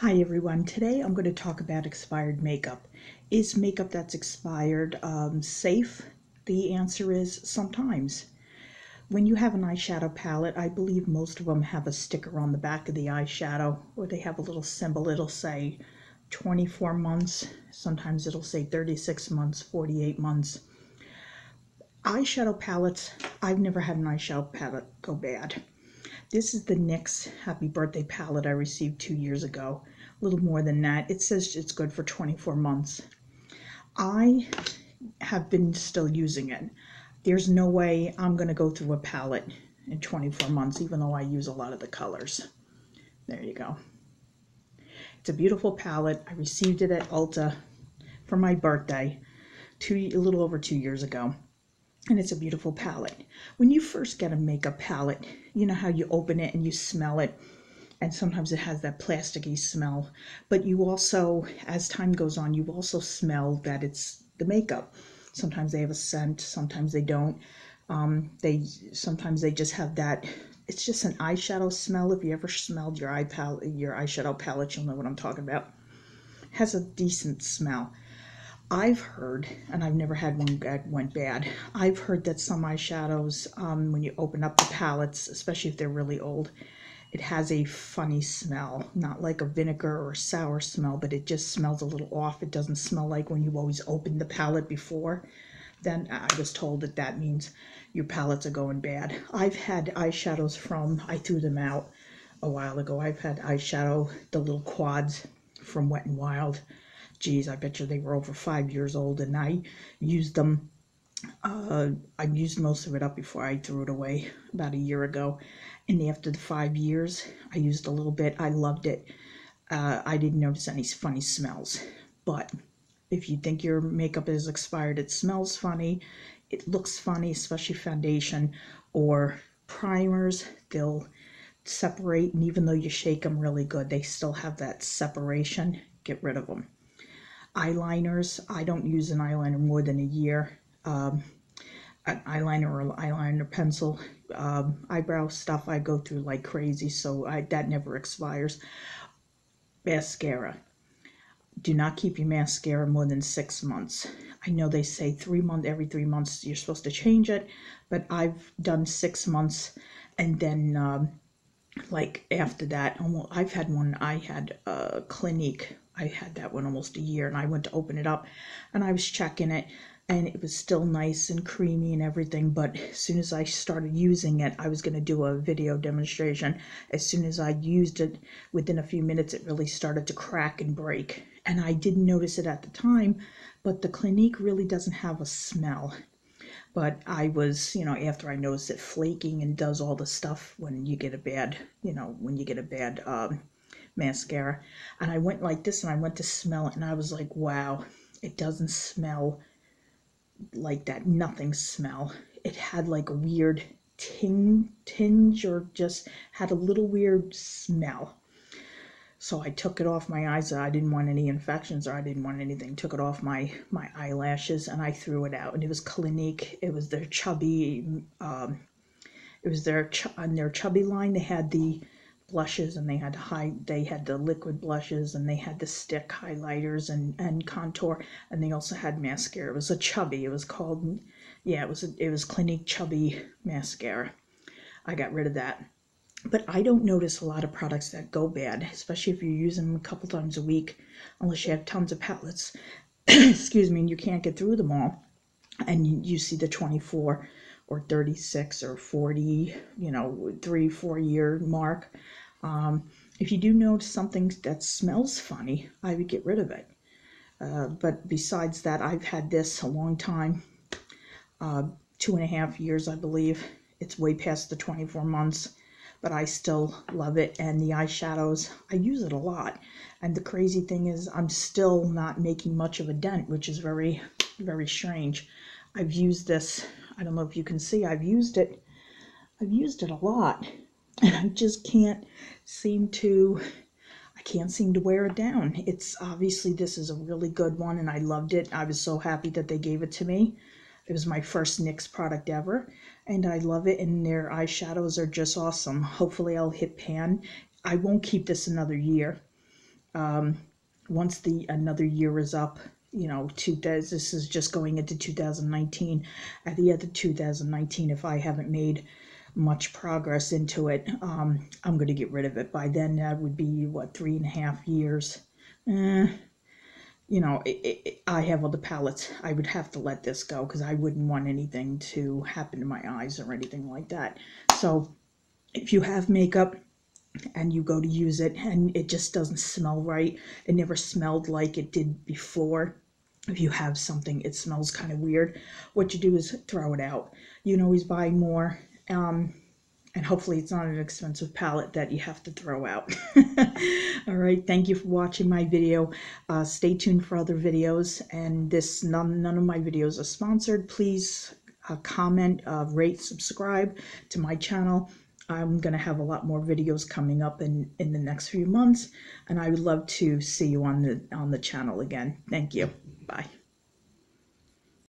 Hi everyone, today I'm going to talk about expired makeup. Is makeup that's expired safe? The answer is sometimes. When you have an eyeshadow palette, I believe most of them have a sticker on the back of the eyeshadow, or they have a little symbol. It'll say 24 months, sometimes it'll say 36 months, 48 months. Eyeshadow palettes, I've never had an eyeshadow palette go bad. This is the NYX Happy Birthday palette I received 2 years ago. A little more than that. It says it's good for 24 months. I have been still using it. There's no way I'm going to go through a palette in 24 months, even though I use a lot of the colors. There you go. It's a beautiful palette. I received it at Ulta for my birthday a little over 2 years ago. And it's a beautiful palette. When you first get a makeup palette, you know how you open it and you smell it, and sometimes it has that plasticky smell. But you also, as time goes on, you also smell that it's the makeup. Sometimes they have a scent, sometimes they don't. Sometimes they just have that. It's just an eyeshadow smell. If you ever smelled your eyeshadow palette, you'll know what I'm talking about. It has a decent smell. I've heard, and I've never had one that went bad, I've heard that some eyeshadows, when you open up the palettes, especially if they're really old, it has a funny smell. Not like a vinegar or sour smell, but it just smells a little off. It doesn't smell like when you always opened the palette before. Then I was told that means your palettes are going bad. I've had eyeshadows I threw them out a while ago. I've had eyeshadow, the little quads from Wet n Wild. Geez, I bet you they were over 5 years old, and I used them. I used most of it up before I threw it away about a year ago. And after the 5 years, I used a little bit. I loved it. I didn't notice any funny smells. But if you think your makeup is expired, it smells funny, it looks funny, especially foundation or primers, they'll separate. And even though you shake them really good, they still have that separation. Get rid of them. Eyeliners, I don't use an eyeliner more than a year. An eyeliner or eyeliner pencil. Eyebrow stuff I go through like crazy, so that never expires. Mascara. Do not keep your mascara more than 6 months. I know they say 3 months, every 3 months you're supposed to change it, but I've done 6 months, and then like after that, I've had one. I had a Clinique. I had that one almost a year, and I went to open it up, and I was checking it, and it was still nice and creamy and everything. But as soon as I started using it, I was going to do a video demonstration. As soon as I used it, within a few minutes, it really started to crack and break. And I didn't notice it at the time, but the Clinique really doesn't have a smell. But I was, after I noticed it flaking and does all the stuff when you get a bad, mascara. And I went like this, and I went to smell it, and I was like, wow, it doesn't smell like that nothing smell. It had like a weird tinge, or just had a little weird smell. So I took it off my eyes. I didn't want any infections, or I didn't want anything. Took it off my eyelashes, and I threw it out. And it was Clinique. It was their chubby, on their chubby line. They had the blushes, and they had the liquid blushes, and they had the stick highlighters and contour, and they also had mascara. It was a chubby. It was called, it was Clinique Chubby Mascara. I got rid of that. But I don't notice a lot of products that go bad, especially if you're using them a couple times a week, unless you have tons of palettes, excuse me, and you can't get through them all, and you see the 24 or 36 or 40, 3-4 year mark. If you do notice something that smells funny, I would get rid of it. But besides that, I've had this a long time, 2.5 years, I believe. It's way past the 24 months. But I still love it. And the eyeshadows, I use it a lot. And the crazy thing is, I'm still not making much of a dent, which is very, very strange. I've used this, I don't know if you can see, I've used it a lot. And I just can't seem to wear it down. It's obviously, this is a really good one, and I loved it. I was so happy that they gave it to me. It was my first NYX product ever, and I love it, and their eyeshadows are just awesome. Hopefully I'll hit pan. I won't keep this another year. once another year is up, you know, this is just going into 2019. At the end of 2019, if I haven't made much progress into it, I'm going to get rid of it. By then, that would be, what, 3.5 years. You know, I have other palettes. I would have to let this go because I wouldn't want anything to happen to my eyes or anything like that. So if you have makeup and you go to use it and it just doesn't smell right, it never smelled like it did before. If you have something, it smells kind of weird, what you do is throw it out. You can always buy more. And hopefully it's not an expensive palette that you have to throw out. All right, thank you for watching my video. Stay tuned for other videos, and none of my videos are sponsored. Please comment, rate, subscribe to my channel. I'm going to have a lot more videos coming up in the next few months, and I would love to see you on the channel again. Thank you. Bye.